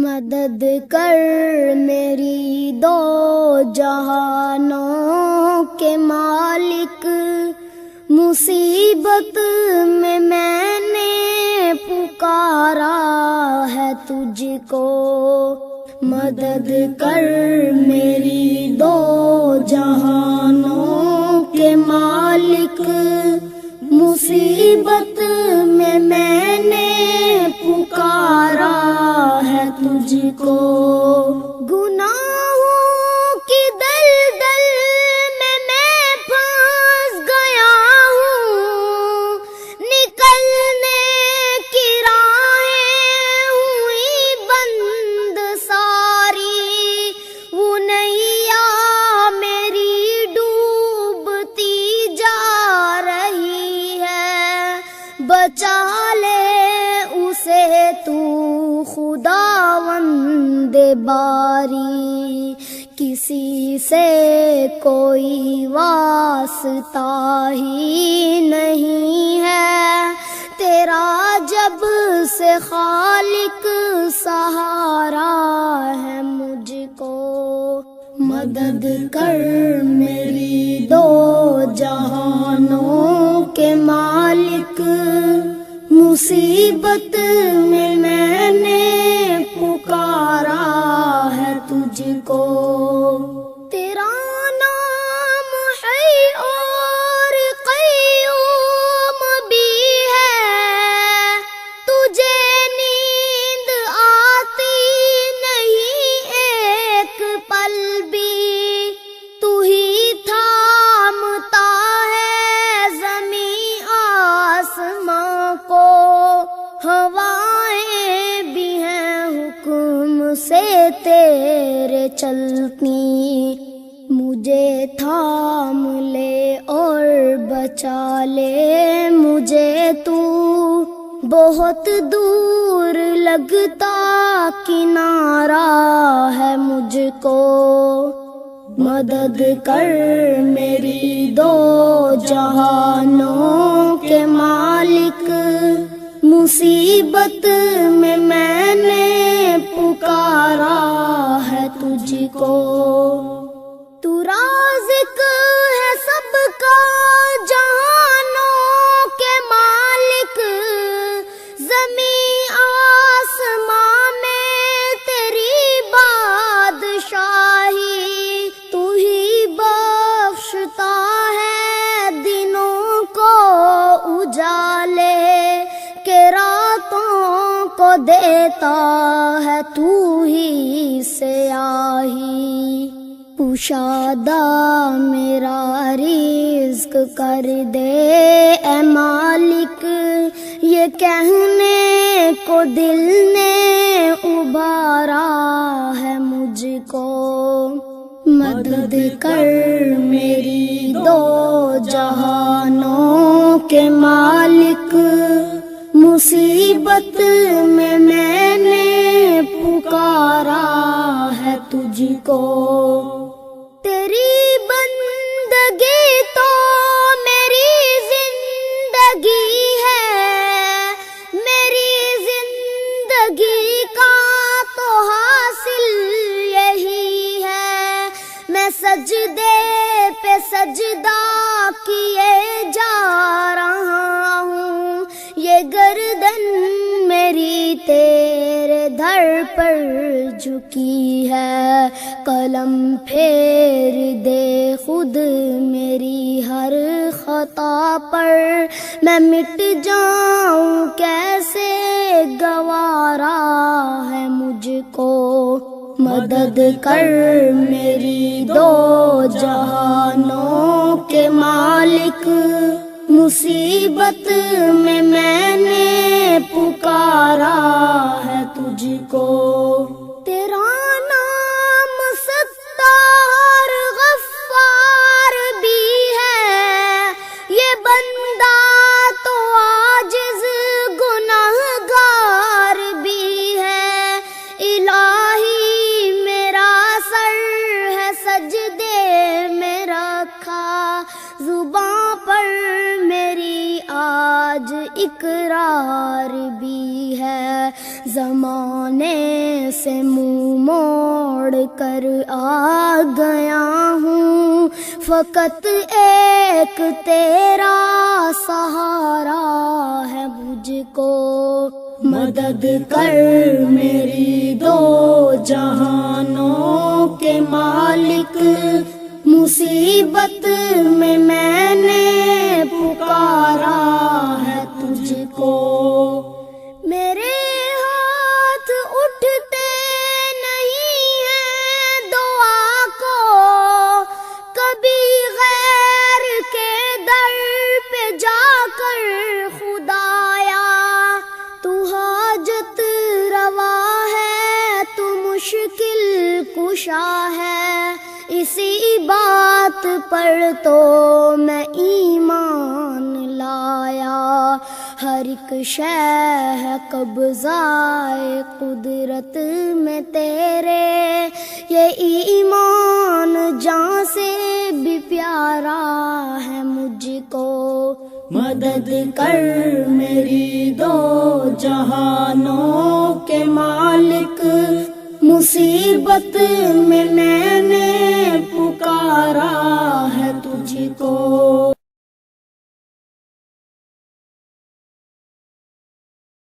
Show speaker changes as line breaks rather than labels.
مدد کر میری دو جہانوں کے مالک، مصیبت میں نے پکارا ہے تجھ کو۔ مدد کر میری دو جہانوں کے مالک، مصیبت میں نے پکارا ہے تجھ کو۔ گناہوں کی دلدل میں پھنس گیا ہوں، نکلنے کی راہیں ہوئی بند ساری، وہ نیا میری ڈوبتی جا رہی ہے، بچا لے اسے تو خداوند باری۔ کسی سے کوئی واسطہ ہی نہیں ہے تیرا، جب سے خالق سہارا ہے مجھ کو۔ مدد کر میری دو جہانوں کے مالک، مصیبت میں نے پکارا ہے تجھ کو۔ تیرا نام حی اور قیوم بھی ہے، تجھے نیند آتی نہیں ایک پل بھی، تو ہی تھامتا ہے زمین آسمان کو، ہوائیں بھی ہیں حکم سے تیرے چلتی، مجھے تھام لے اور بچا لے مجھے تو، بہت دور لگتا کنارہ ہے مجھ کو۔ مدد کر میری دو جہانوں کے مالک، مصیبت میں نے پکارا ہے تجھ کو۔ تو رازق ہے سب کا جہانوں کے مالک، زمین آسمان میں تیری بادشاہی، تو ہی بخشتا ہے دنوں کو اجالے، کہ راتوں کو دیتا ہے تو ہی سیاہی۔ کشادہ میرا رزق کر دے اے مالک، یہ کہنے کو دل نے ابھارا ہے مجھ کو۔ مدد کر میری دو جہانوں کے مالک، مصیبت میں نے پکارا ہے تجھ کو۔ تیری بندگی تو میری زندگی ہے، میری زندگی کا تو حاصل یہی ہے، میں سجدے پہ سجدہ کیے جا رہا ہوں، یہ گردن میری تیرے در پر جھکی ہے، قلم پھیر دے خود میری ہر خطا پر، میں مٹ جاؤں کیسے گوارا ہے مجھ کو۔ مدد کر میری دو جہانوں کے مالک، مصیبت میں نے پکارا ہے تجھ کو۔ تیرا نام ستار غفار بھی ہے، یہ بندہ تو عاجز گنہگار بھی ہے، الہی میرا سر ہے سجدے میں رکھا، زباں پر میری آج آج اقرار بھی ہے، زمانے سے منہ موڑ کر آ گیا ہوں، فقط ایک تیرا سہارا ہے مجھ کو، مدد کر میری دو جہانوں کے مالک، مصیبت میں نے پکارا ہے تجھ کو، میرے ہاتھ اٹھتے نہیں ہیں دعا کو، کبھی غیر کے در پہ جا کر خدایا، تو حاجت روا ہے، تو مشکل کشا ہے، اسی بات پر تو میں ایمان لایا، ہر ایک شے ہے قبضۂ قدرت میں تیرے، یہ ایمان جان سے بھی پیارا ہے مجھ کو، مدد کر میری دو جہانوں کے مالک، مصیبت میں نے